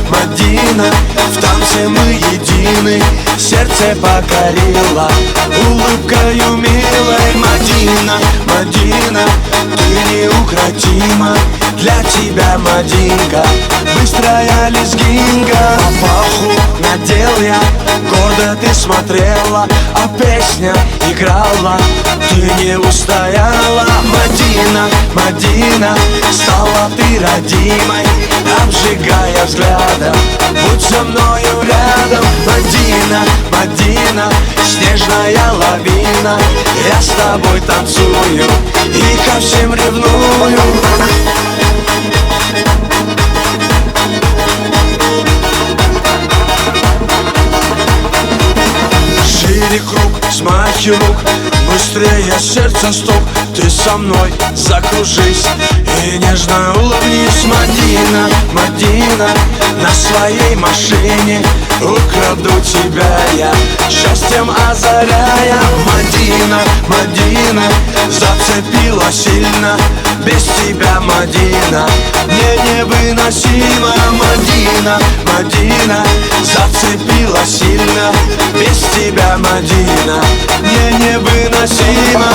Мадина, в танце мы едины, сердце покорила улыбкою милой. Мадина, Мадина, ты неукротима, для тебя, Мадинка, быстрая лезгинка. Папаху надел я, гордо ты смотрела, а песня играла, ты не устояла. Мадина, Мадина, стала ты родимой, обжигая взглядом, будь со мною рядом. Мадина, Мадина, снежная лавина, я с тобой танцую и ко всем ревную. Шире круг, смахи рук, быстрее сердце стук, ты со мной закружись и нежно улыбнись. Мадина, Мадина, на своей машине украду тебя я, счастьем озаряя. Мадина, Мадина, зацепила сильно, без тебя, Мадина, мне невыносимо. Мадина, Мадина, зацепила сильно, без тебя, Мадина, мне невыносимо.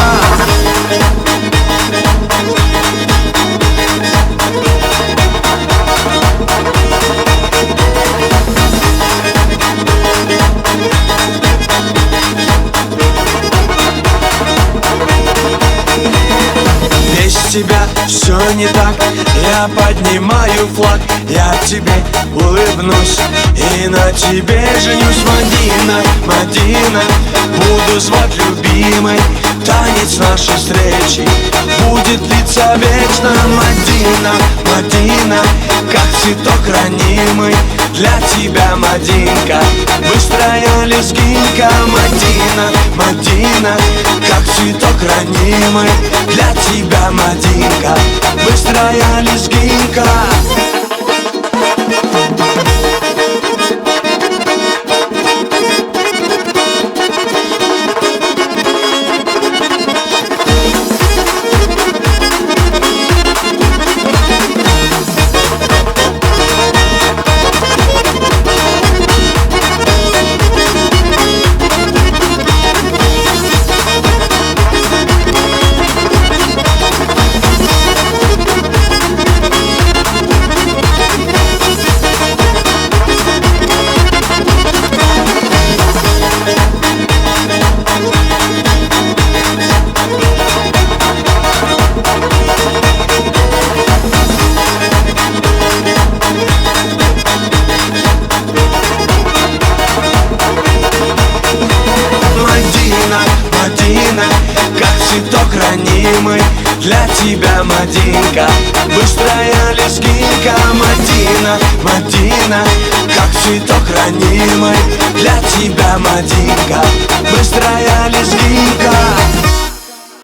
Без тебя все не так, я поднимаю флаг, я тебе улыбнусь и на тебе женюсь. Мадина, Мадина, буду звать любимой, танец нашей встречи будет длиться вечно. Мадина, Мадина, как цветок ранимый, для тебя, Мадинка, быстрая лезгинка. Мадина, Мадина, как цветок ранимый, для тебя, Мадинка, быстрая лезгинка. Мадина, как цветок ранимый, для тебя, Мадинка, быстрая лезгинка. Мадина, Мадина, как цветок ранимый, для тебя, Мадинка, быстрая лезгинка.